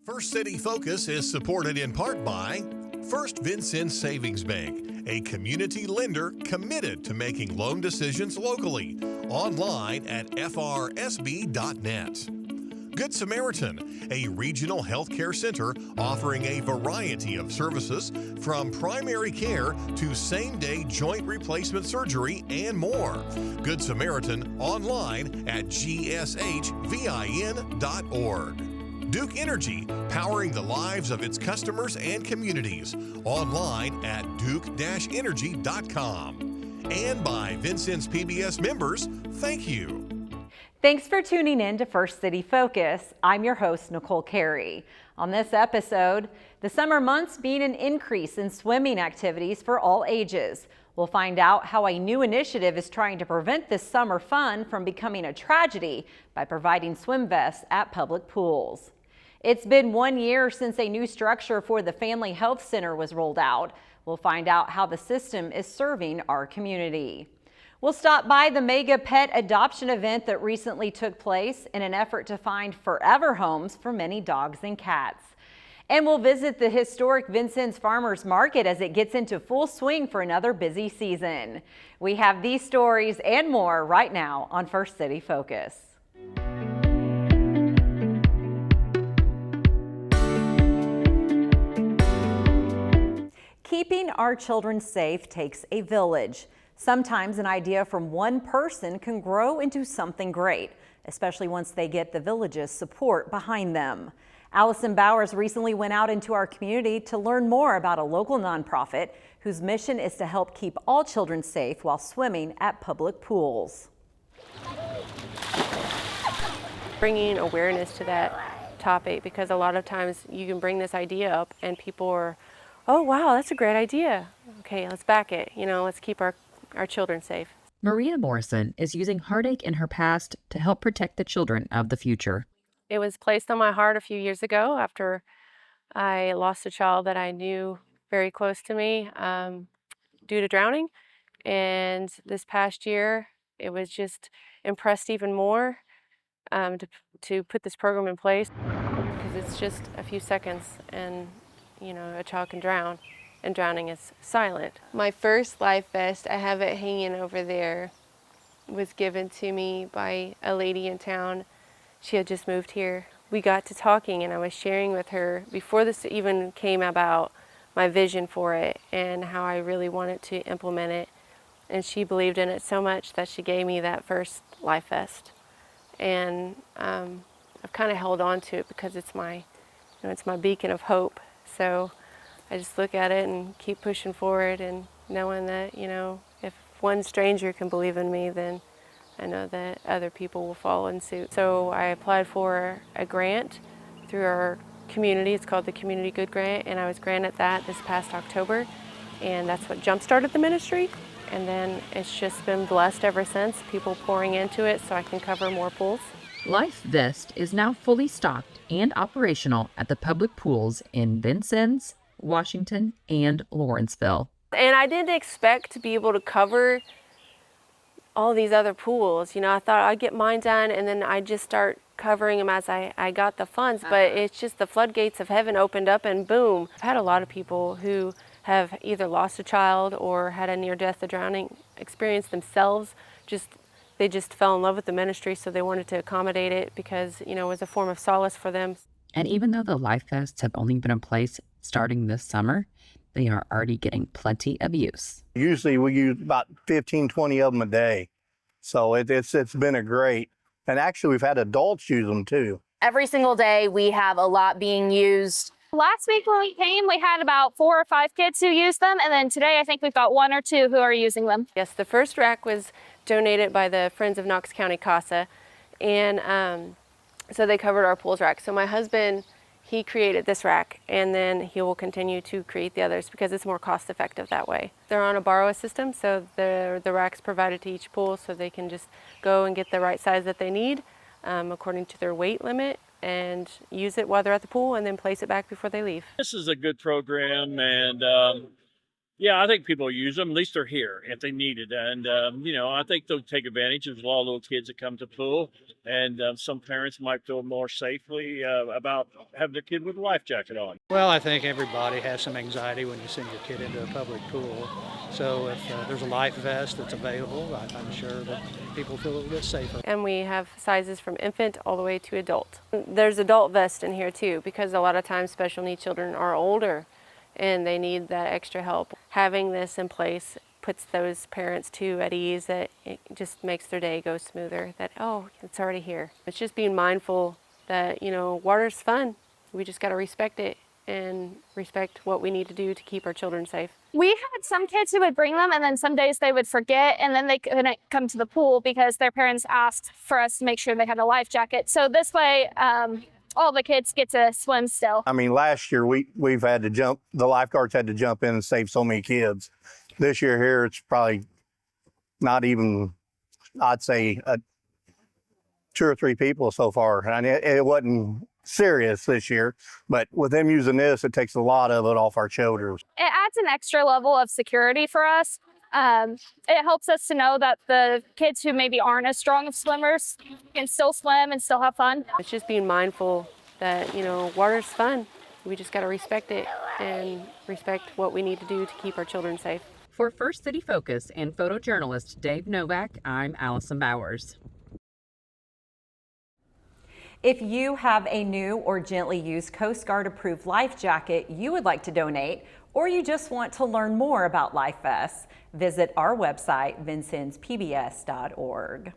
First City Focus is supported in part by First Vincennes Savings Bank, a community lender committed to making loan decisions locally. Online at frsb.net. Good Samaritan, a regional healthcare center offering a variety of services from primary care to same-day joint replacement surgery and more. Good Samaritan online at gshvin.org. Duke Energy, powering the lives of its customers and communities. Online at duke-energy.com. And by Vincennes PBS members, thank you. Thanks for tuning in to First City Focus. I'm your host, Nicole Carey. On this episode, the summer months mean an increase in swimming activities for all ages. We'll find out how a new initiative is trying to prevent this summer fun from becoming a tragedy by providing swim vests at public pools. It's been 1 year since a new structure for the Family Health Center was rolled out. We'll find out how the system is serving our community. We'll stop by the mega pet adoption event that recently took place in an effort to find forever homes for many dogs and cats. And we'll visit the historic Vincennes Farmers Market as it gets into full swing for another busy season. We have these stories and more right now on First City Focus. Keeping our children safe takes a village. Sometimes an idea from one person can grow into something great, especially once they get the village's support behind them. Allison Bowers recently went out into our community to learn more about a local nonprofit whose mission is to help keep all children safe while swimming at public pools. Bringing awareness to that topic, because a lot of times you can bring this idea up and people are, oh wow, that's a great idea. Okay, let's back it. Let's keep our children safe. Maria Morrison is using heartache in her past to help protect the children of the future. It was placed on my heart a few years ago after I lost a child that I knew very close to me due to drowning. And this past year, it was just impressed even more to put this program in place, because it's just a few seconds and a child can drown, and drowning is silent. My first LifeVest, I have it hanging over there, was given to me by a lady in town. She had just moved here. We got to talking and I was sharing with her before this even came about my vision for it and how I really wanted to implement it. And she believed in it so much that she gave me that first LifeVest. And I've kind of held on to it because it's my beacon of hope. So I just look at it and keep pushing forward, and knowing that, if one stranger can believe in me, then I know that other people will follow in suit. So I applied for a grant through our community. It's called the Community Good Grant, and I was granted that this past October, and that's what jump-started the ministry. And then it's just been blessed ever since, people pouring into it so I can cover more pools. LifeVest is now fully stocked and operational at the public pools in Vincennes, Washington, and Lawrenceville. And I didn't expect to be able to cover all these other pools. I thought I'd get mine done and then I'd just start covering them as I got the funds. But it's just the floodgates of heaven opened up and boom. I've had a lot of people who have either lost a child or had a near-death or drowning experience themselves. They just fell in love with the ministry, so they wanted to accommodate it because, it was a form of solace for them. And even though the LifeVests have only been in place starting this summer, they are already getting plenty of use. Usually we use about 15, 20 of them a day. So it's been a great, and actually we've had adults use them too. Every single day we have a lot being used. Last week when we came, we had about 4 or 5 kids who used them. And then today I think we've got 1 or 2 who are using them. Yes, the first rack was donated by the Friends of Knox County CASA. And so they covered our pools rack. So my husband, he created this rack, and then he will continue to create the others because it's more cost effective that way. They're on a borrow system, so the rack's provided to each pool so they can just go and get the right size that they need according to their weight limit and use it while they're at the pool and then place it back before they leave. This is a good program, and Yeah, I think people use them. At least they're here if they need it. And, I think they'll take advantage. There's a lot of little kids that come to pool, and some parents might feel more safely about having their kid with a life jacket on. Well, I think everybody has some anxiety when you send your kid into a public pool. So if there's a life vest that's available, I'm sure that people feel a little bit safer. And we have sizes from infant all the way to adult. There's adult vests in here too, because a lot of times special needs children are older and they need that extra help. Having this in place puts those parents too at ease, that it just makes their day go smoother, that, oh, it's already here. It's just being mindful that, water's fun. We just got to respect it and respect what we need to do to keep our children safe. We had some kids who would bring them, and then some days they would forget, and then they couldn't come to the pool because their parents asked for us to make sure they had a life jacket. So this way, all the kids get to swim still. I mean, last year we've had to jump, the lifeguards had to jump in and save so many kids. This year here, it's probably not even, I'd say, 2 or 3 people so far. And it wasn't serious this year, but with them using this, it takes a lot of it off our shoulders. It adds an extra level of security for us. It helps us to know that the kids who maybe aren't as strong of swimmers can still swim and still have fun. It's just being mindful that, water's fun. We just got to respect it and respect what we need to do to keep our children safe. For First City Focus and photojournalist Dave Novak, I'm Allison Bowers. If you have a new or gently used Coast Guard approved life jacket you would like to donate, or you just want to learn more about LifeVest, visit our website, vincenneспbs.org.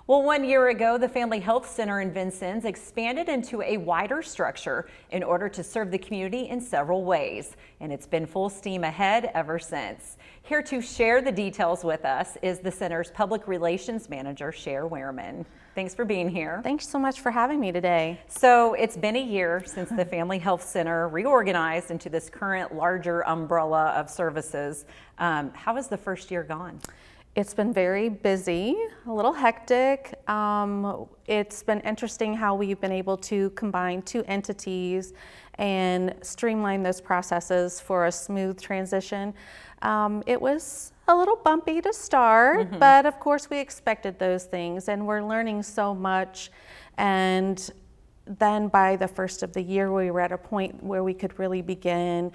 Well, 1 year ago, the Family Health Center in Vincennes expanded into a wider structure in order to serve the community in several ways, and it's been full steam ahead ever since. Here to share the details with us is the center's public relations manager, Cher Wehrman. Thanks for being here. Thanks so much for having me today. So it's been a year since the Family Health Center reorganized into this current larger umbrella of services. How has the first year gone? It's been very busy, a little hectic. It's been interesting how we've been able to combine 2 entities and streamline those processes for a smooth transition. It was a little bumpy to start, but of course we expected those things, and we're learning so much. And then by the first of the year, we were at a point where we could really begin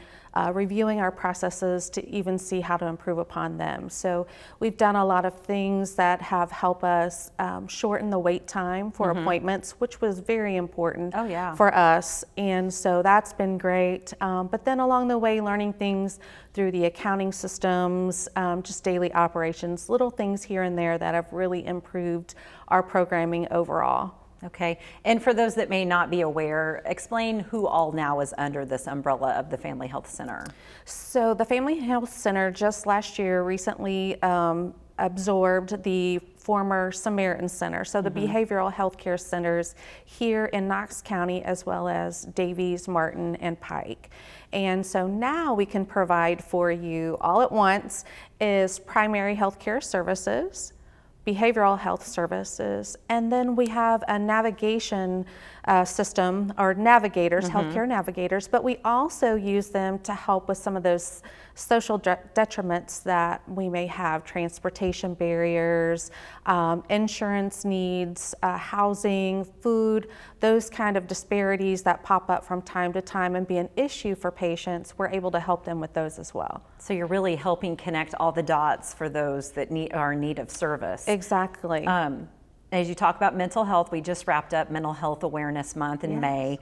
reviewing our processes to even see how to improve upon them. So we've done a lot of things that have helped us shorten the wait time for appointments, which was very important for us. And so that's been great. But then along the way, learning things through the accounting systems, just daily operations, little things here and there that have really improved our programming overall. Okay, and for those that may not be aware, explain who all now is under this umbrella of the Family Health Center. So the Family Health Center just last year recently absorbed the former Samaritan Center, so the behavioral health care centers here in Knox County, as well as Davies, Martin, and Pike. And so now we can provide for you all at once is primary health care services, behavioral health services, and then we have a navigation system, or navigators, healthcare navigators, but we also use them to help with some of those social detriments that we may have, transportation barriers, insurance needs, housing, food, those kind of disparities that pop up from time to time and be an issue for patients. We're able to help them with those as well. So you're really helping connect all the dots for those that are in need of service. Exactly. As you talk about mental health, we just wrapped up Mental Health Awareness Month in May.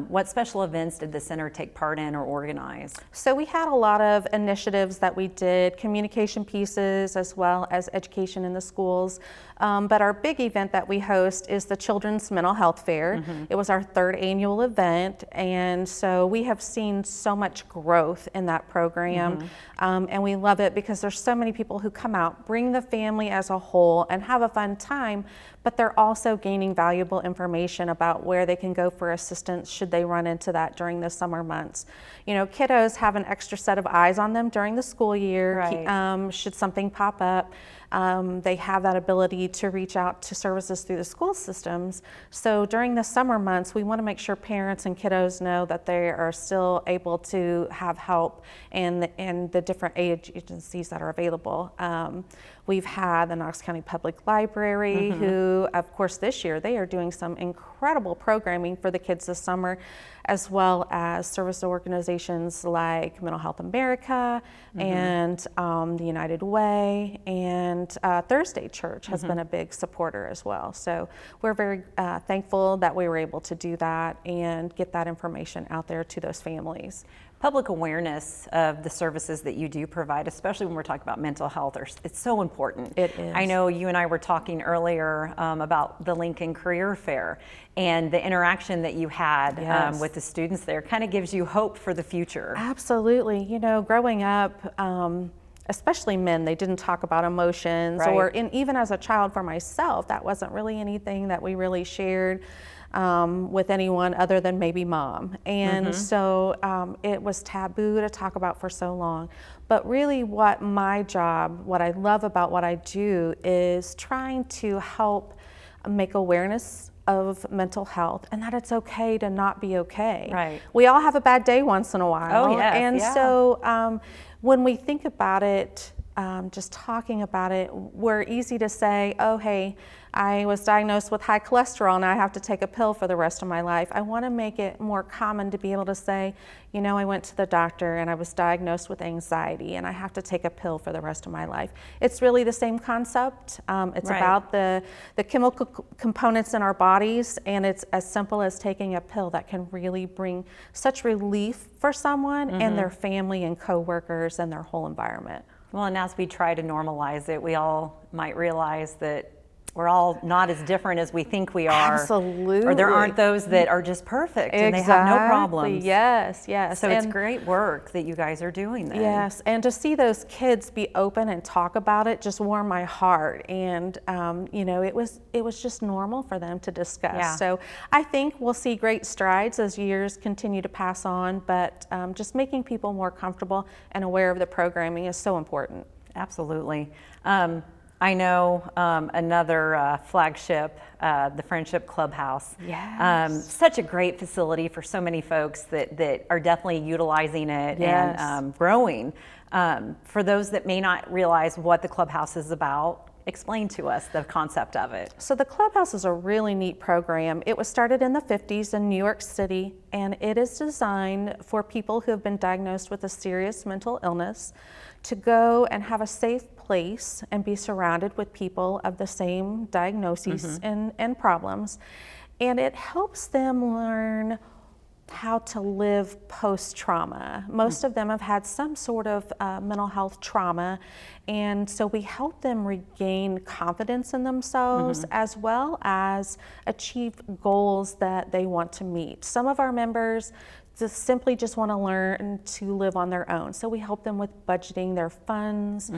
What special events did the center take part in or organize? So we had a lot of initiatives that we did, communication pieces as well as education in the schools. But our big event that we host is the Children's Mental Health Fair. It was our 3rd annual event, and so we have seen so much growth in that program. And we love it because there's so many people who come out, bring the family as a whole, and have a fun time. but they're also gaining valuable information about where they can go for assistance should they run into that during the summer months. You know, kiddos have an extra set of eyes on them during the school year. Right. Should something pop up, they have that ability to reach out to services through the school systems. So during the summer months, we want to make sure parents and kiddos know that they are still able to have help and the different aid agencies that are available. We've had the Knox County Public Library, who, of course, this year they are doing some incredible programming for the kids this summer, as well as service organizations like Mental Health America and the United Way, and Thursday Church has been a big supporter as well. So we're very thankful that we were able to do that and get that information out there to those families. Public awareness of the services that you do provide, especially when we're talking about mental health, it's so important. It is. I know you and I were talking earlier about the Lincoln Career Fair, and the interaction that you had with the students there kind of gives you hope for the future. Absolutely. You know, growing up, especially men, they didn't talk about emotions, Right. Even as a child for myself, that wasn't really anything that we really shared with anyone other than maybe mom. And so it was taboo to talk about for so long. But really what my job, what I love about what I do is trying to help make awareness of mental health and that it's okay to not be okay. Right. We all have a bad day once in a while. Oh, yes, and yeah. so when we think about it, just talking about it, we're easy to say, oh, hey, I was diagnosed with high cholesterol and I have to take a pill for the rest of my life. I want to make it more common to be able to say, you know, I went to the doctor and I was diagnosed with anxiety and I have to take a pill for the rest of my life. It's really the same concept. It's Right. about the chemical components in our bodies, and it's as simple as taking a pill that can really bring such relief for someone and their family and coworkers and their whole environment. Well, and as we try to normalize it, we all might realize that we're all not as different as we think we are. Absolutely. Or there aren't those that are just perfect and they have no problems. Yes, yes. So it's great work that you guys are doing then. Yes, and to see those kids be open and talk about it just warmed my heart. And you know, it was just normal for them to discuss. Yeah. So I think we'll see great strides as years continue to pass on. But just making people more comfortable and aware of the programming is so important. Absolutely. I know another flagship, the Friendship Clubhouse. Yes. Such a great facility for so many folks that are definitely utilizing it Yes. and growing. For those that may not realize what the Clubhouse is about, explain to us the concept of it. So the Clubhouse is a really neat program. It was started in the 50s in New York City, and it is designed for people who have been diagnosed with a serious mental illness to go and have a safe place and be surrounded with people of the same diagnoses and problems. And it helps them learn how to live post-trauma. Most of them have had some sort of mental health trauma, and so we help them regain confidence in themselves as well as achieve goals that they want to meet. Some of our members simply just want to learn to live on their own, so we help them with budgeting their funds,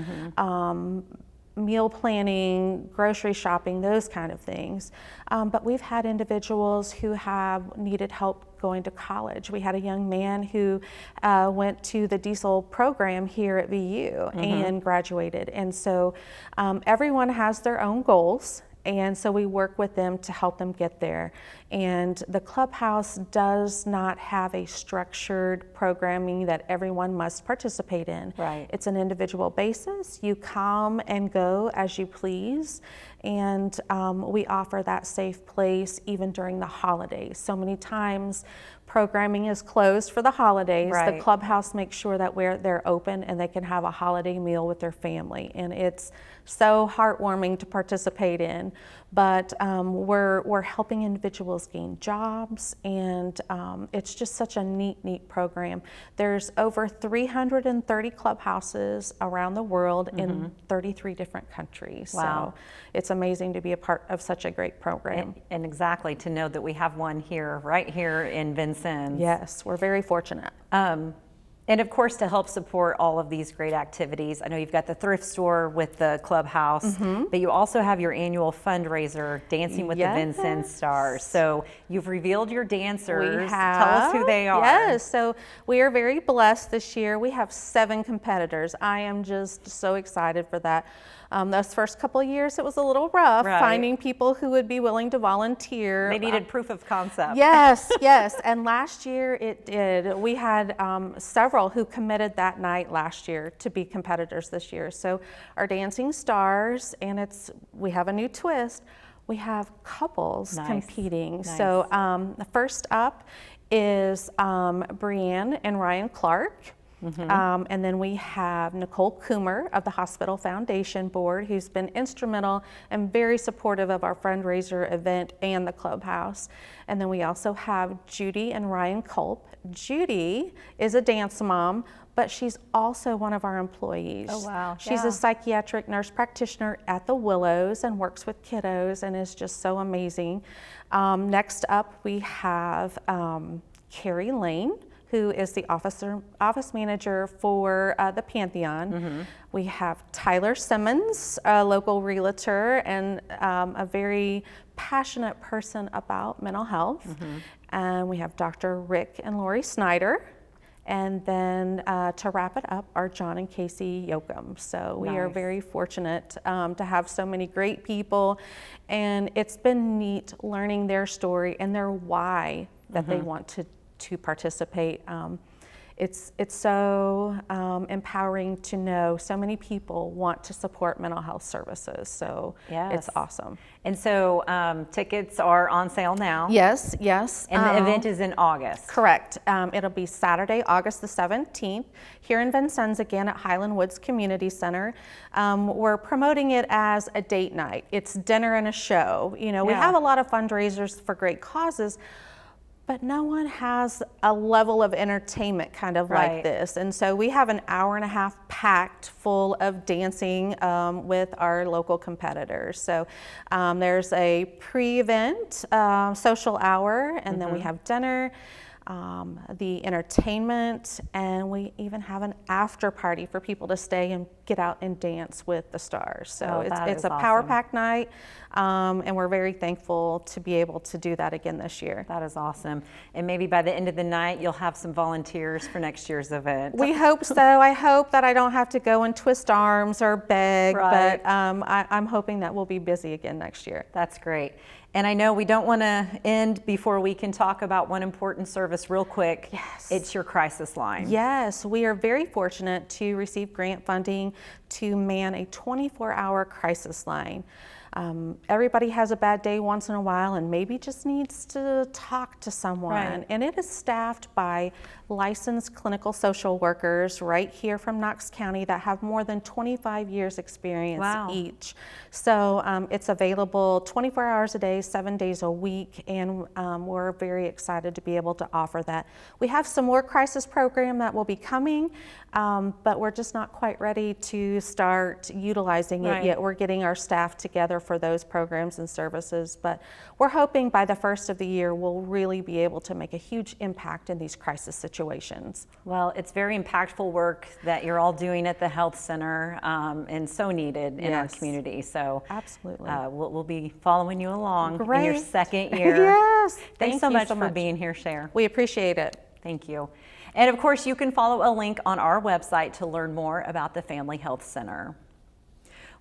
meal planning, grocery shopping, those kind of things. But we've had individuals who have needed help going to college. We had a young man who went to the diesel program here at VU and graduated. And so everyone has their own goals. And so we work with them to help them get there. And the Clubhouse does not have a structured programming that everyone must participate in. Right. It's an individual basis. You come and go as you please. And we offer that safe place even during the holidays. So many times programming is closed for the holidays. Right. The Clubhouse makes sure that they're open and they can have a holiday meal with their family. And it's so heartwarming to participate in. But we're helping individuals gain jobs, and it's just such a neat program. There's over 330 clubhouses around the world in 33 different countries. Wow. So it's amazing to be a part of such a great program. And exactly, to know that we have one here, right here in Vincennes. Yes, we're very fortunate. And of course, to help support all of these great activities, I know you've got the thrift store with the clubhouse, but you also have your annual fundraiser, Dancing with the Vincennes Stars. So you've revealed your dancers. We have. Tell us who they are. Yes, so we are very blessed this year. We have 7 competitors. I am just so excited for that. Those first couple of years, it was a little rough finding people who would be willing to volunteer. They needed proof of concept. Yes, yes. And last year it did. We had several who committed that night last year to be competitors this year. So our Dancing Stars, and we have a new twist. We have couples competing. Nice. So the first up is Brianne and Ryan Clark. And then we have Nicole Coomer of the Hospital Foundation Board, who's been instrumental and very supportive of our fundraiser event and the clubhouse. And then we also have Judy and Ryan Culp. Judy is a dance mom, but she's also one of our employees. Oh, wow. She's a psychiatric nurse practitioner at the Willows and works with kiddos and is just so amazing. Next up, we have Carrie Lane, who is the office manager for the Pantheon. We have Tyler Simmons, a local realtor and a very passionate person about mental health. And we have Dr. Rick and Lori Snyder. And then to wrap it up are John and Casey Yoakum. So we are very fortunate to have so many great people. And it's been neat learning their story and their why that they want to participate. It's so empowering to know so many people want to support mental health services. So it's awesome. And so tickets are on sale now. Yes, yes. And the event is in August. Correct. It'll be Saturday, August the 17th, here in Vincennes again at Highland Woods Community Center. We're promoting it as a date night. It's dinner and a show. You know, we have a lot of fundraisers for great causes, but no one has a level of entertainment kind of like this. And so we have an hour and a half packed full of dancing with our local competitors. So there's a pre-event social hour, and then we have dinner, the entertainment, and we even have an after party for people to stay and get out and dance with the stars. So it's a power-packed night, and we're very thankful to be able to do that again this year. That is awesome. And maybe by the end of the night, you'll have some volunteers for next year's event. We hope so. I hope that I don't have to go and twist arms or beg, but I'm hoping that we'll be busy again next year. That's great. And I know we don't want to end before we can talk about one important service real quick. Yes. It's your crisis line. Yes, we are very fortunate to receive grant funding to man a 24-hour crisis line. Everybody has a bad day once in a while and maybe just needs to talk to someone. And it is staffed by licensed clinical social workers right here from Knox County that have more than 25 years experience each. So it's available 24 hours a day, 7 days a week, and we're very excited to be able to offer that. We have some more crisis program that will be coming, but we're just not quite ready to start utilizing it yet. We're getting our staff together for those programs and services, but we're hoping by the first of the year we'll really be able to make a huge impact in these crisis situations. Well, it's very impactful work that you're all doing at the health center, and so needed in our community. So absolutely, we'll be following you along in your second year. Yes, Thanks so much for being here, Cher. We appreciate it. Thank you. And of course, you can follow a link on our website to learn more about the Family Health Center.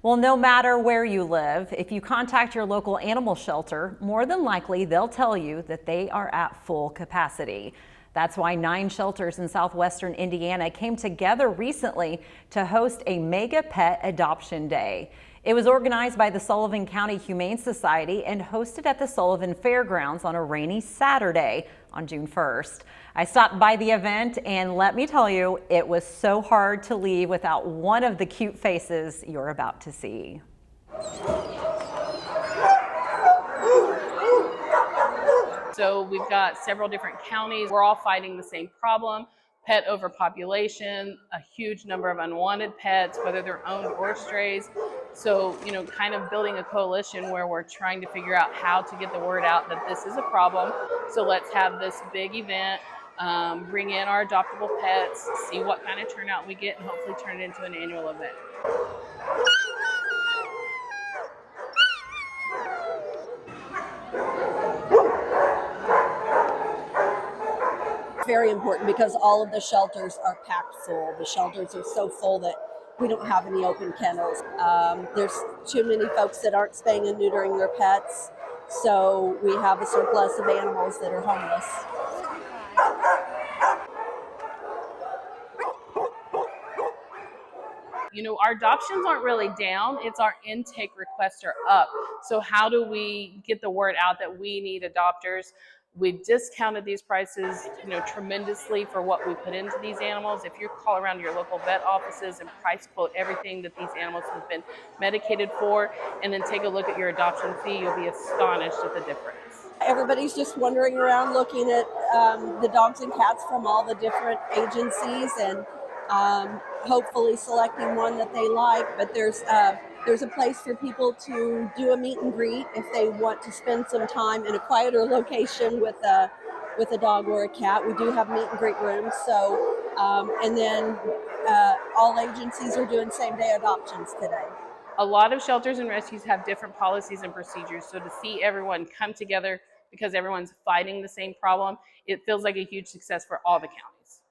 Well, no matter where you live, if you contact your local animal shelter, more than likely they'll tell you that they are at full capacity. That's why 9 shelters in southwestern Indiana came together recently to host a mega pet adoption day. It was organized by the Sullivan County Humane Society and hosted at the Sullivan Fairgrounds on a rainy Saturday on June 1st. I stopped by the event and let me tell you, it was so hard to leave without one of the cute faces you're about to see. So we've got several different counties. We're all fighting the same problem. Pet overpopulation, a huge number of unwanted pets, whether they're owned or strays. So, you know, kind of building a coalition where we're trying to figure out how to get the word out that this is a problem. So let's have this big event bring in our adoptable pets, see what kind of turnout we get, and hopefully turn it into an annual event. Very important because all of the shelters are packed full. The shelters are so full that we don't have any open kennels. There's too many folks that aren't spaying and neutering their pets, so we have a surplus of animals that are homeless. You know, our adoptions aren't really down, it's our intake requests are up. So how do we get the word out that we need adopters? We've discounted these prices, you know, tremendously for what we put into these animals. If you call around your local vet offices and price quote everything that these animals have been medicated for, and then take a look at your adoption fee, you'll be astonished at the difference. Everybody's just wandering around looking at the dogs and cats from all the different agencies and hopefully selecting one that they like. But there's a place for people to do a meet and greet if they want to spend some time in a quieter location with a dog or a cat. We do have meet and greet rooms. So and then all agencies are doing same-day adoptions today. A lot of shelters and rescues have different policies and procedures. So to see everyone come together because everyone's fighting the same problem, it feels like a huge success for all the counties.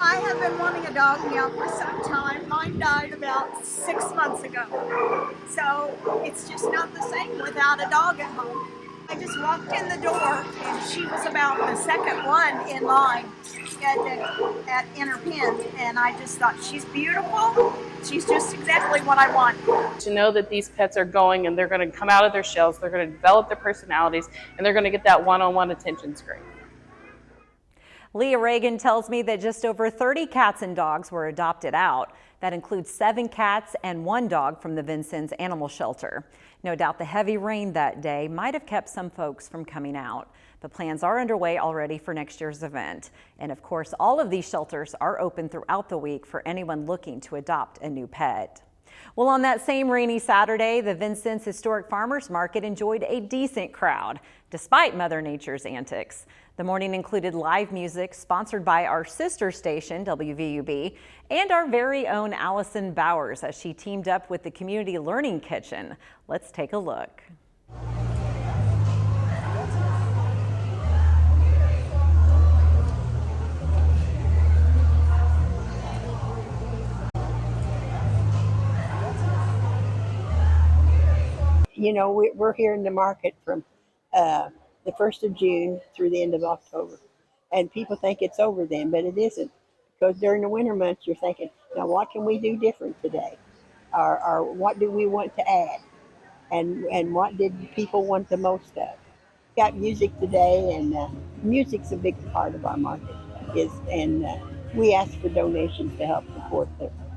I have been wanting a dog now for some time. Mine died about 6 months ago. So it's just not the same without a dog at home. I just walked in the door and she was about the second one in line at Inner Pen, and I just thought, she's beautiful. She's just exactly what I want. To know that these pets are going and they're going to come out of their shells, they're going to develop their personalities, and they're going to get that one-on-one attention is great. Leah Reagan tells me that just over 30 cats and dogs were adopted out. That includes 7 cats and 1 dog from the Vincennes Animal Shelter. No doubt the heavy rain that day might have kept some folks from coming out, but plans are underway already for next year's event. And of course, all of these shelters are open throughout the week for anyone looking to adopt a new pet. Well, on that same rainy Saturday, the Vincennes Historic Farmers Market enjoyed a decent crowd, despite Mother Nature's antics. The morning included live music sponsored by our sister station, WVUB, and our very own Allison Bowers as she teamed up with the Community Learning Kitchen. Let's take a look. You know, we're here in the market from the 1st of June through the end of October. And people think it's over then, but it isn't. Because during the winter months, you're thinking, now what can we do different today? Or what do we want to add? And what did people want the most of? Got music today, and music's a big part of our market. And we ask for donations to help support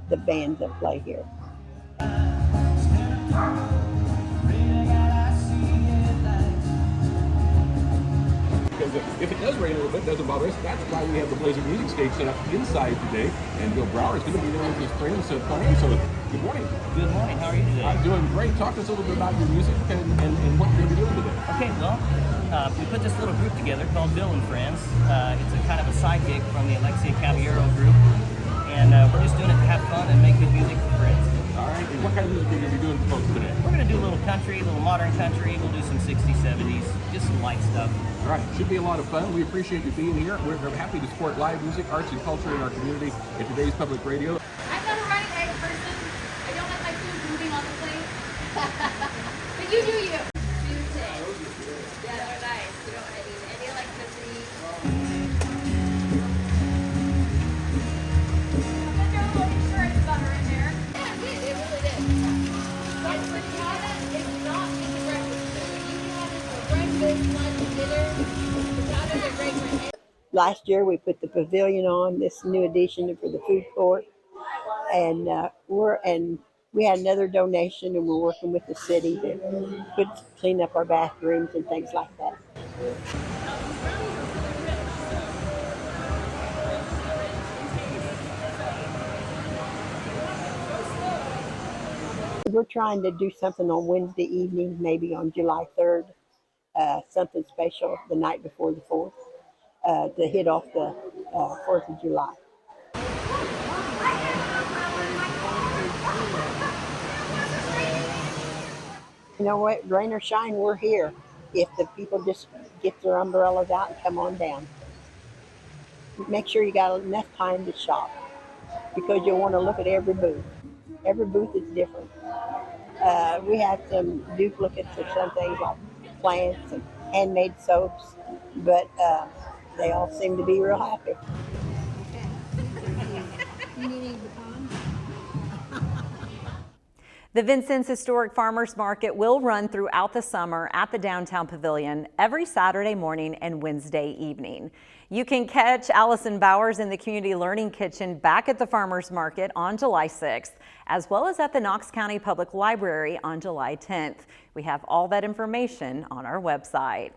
the bands that play here. Because if it does rain a little bit, it doesn't bother us. That's why we have the Blazer Music Stage set up inside today. And Bill Brower is going to be there with his friends playing. So good morning. Good morning. How are you today? I'm doing great. Talk to us a little bit about your music and what you're going to be doing today. Okay, well, we put this little group together called Bill and Friends. It's a kind of a side gig from the Alexia Caballero group. And we're just doing it to have fun and make good music for friends. All right. And what kind of music are you going to be doing for folks today? We're going to do a little country, a little modern country. We'll do some 60s, 70s, just some light stuff. All right. Should be a lot of fun. We appreciate you being here. We're happy to support live music, arts, and culture in our community at today's public radio. I'm not a running egg person. I don't like my food moving on the plate. But you do you. Tuesday. Yeah, they're nice. You don't need any electricity. Last year we put the pavilion on, this new addition for the food court, and we had another donation, and we're working with the city to clean up our bathrooms and things like that. We're trying to do something on Wednesday evening, maybe on July 3rd, something special the night before the 4th to hit off the 4th of July. You know what, rain or shine, we're here. If the people just get their umbrellas out and come on down. Make sure you got enough time to shop because you'll want to look at every booth. Every booth is different. We have some duplicates of some things like plants and handmade soaps, but they all seem to be real happy. The Vincennes Historic Farmers Market will run throughout the summer at the Downtown Pavilion every Saturday morning and Wednesday evening. You can catch Allison Bowers in the Community Learning Kitchen back at the Farmers Market on July 6th, as well as at the Knox County Public Library on July 10th. We have all that information on our website.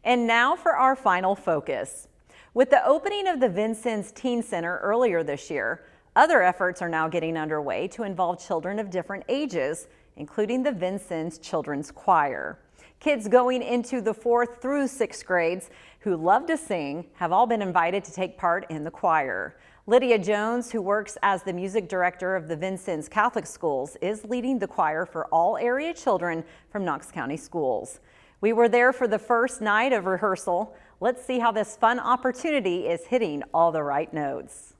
And now for our final focus. With the opening of the Vincennes Teen Center earlier this year, other efforts are now getting underway to involve children of different ages, including the Vincennes Children's Choir. Kids going into the 4th through 6th grades who love to sing have all been invited to take part in the choir. Lydia Jones, who works as the music director of the Vincennes Catholic Schools, is leading the choir for all area children from Knox County Schools. We were there for the first night of rehearsal. Let's see how this fun opportunity is hitting all the right notes.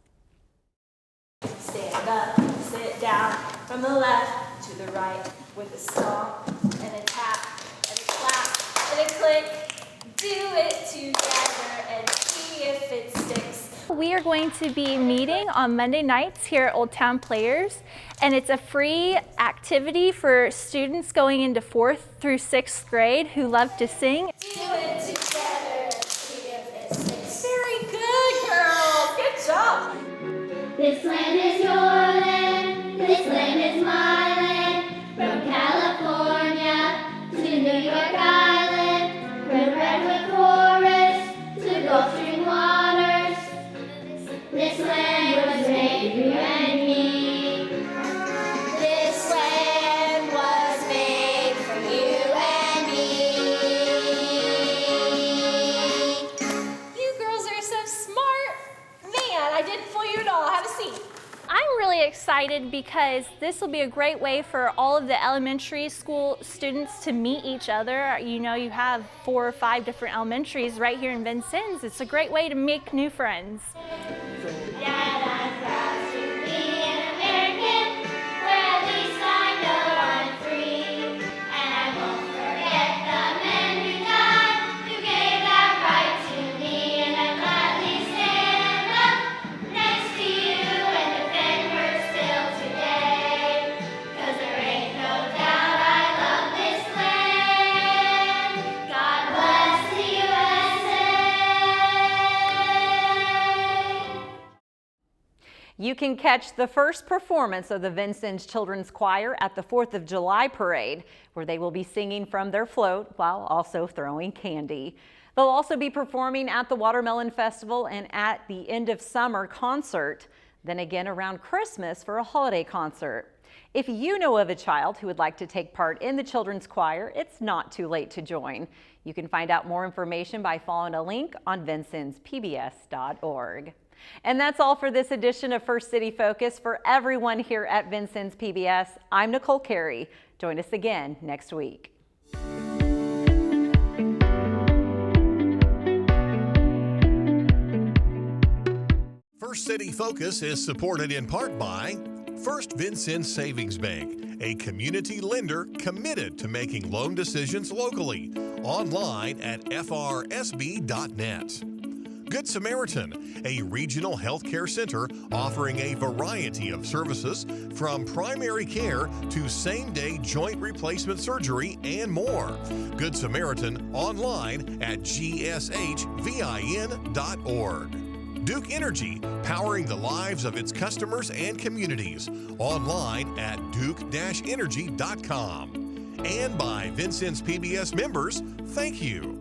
Stand up, sit down, from the left to the right, with a stomp and a tap and a clap and a click. Do it together and see if it sticks. We are going to be meeting on Monday nights here at Old Town Players, and it's a free activity for students going into 4th through 6th grade who love to sing. Do it together and see if it sticks. Very good, girls. Good job. This land is your land, this land is my land, from California to New York Island, from Redwood Forest to Gulf Stream waters. This land was made for you and me. This land was made for you and me. You girls are so smart. Man, I didn't fool you at all. Have a seat. I'm really excited because this will be a great way for all of the elementary school students to meet each other. You know, you have 4 or 5 different elementaries right here in Vincennes. It's a great way to make new friends. Dad, I'm proud to be an American, where at least I know I'm free. And I won't forget the men who died, who gave that right to me. And I'll gladly stand up next to you and defend her still today. 'Cause there ain't no doubt I love this land. God bless the USA. You can catch the first performance of the Vincennes Children's Choir at the 4th of July parade, where they will be singing from their float while also throwing candy. They'll also be performing at the Watermelon Festival and at the end of summer concert, then again around Christmas for a holiday concert. If you know of a child who would like to take part in the Children's Choir, it's not too late to join. You can find out more information by following a link on vincennes.pbs.org. And that's all for this edition of First City Focus. For everyone here at Vincennes PBS, I'm Nicole Carey. Join us again next week. First City Focus is supported in part by First Vincennes Savings Bank, a community lender committed to making loan decisions locally. Online at frsb.net. Good Samaritan, a regional healthcare center offering a variety of services from primary care to same-day joint replacement surgery and more. Good Samaritan online at gshvin.org. Duke Energy, powering the lives of its customers and communities. Online at duke-energy.com. And by Vincennes PBS members, thank you.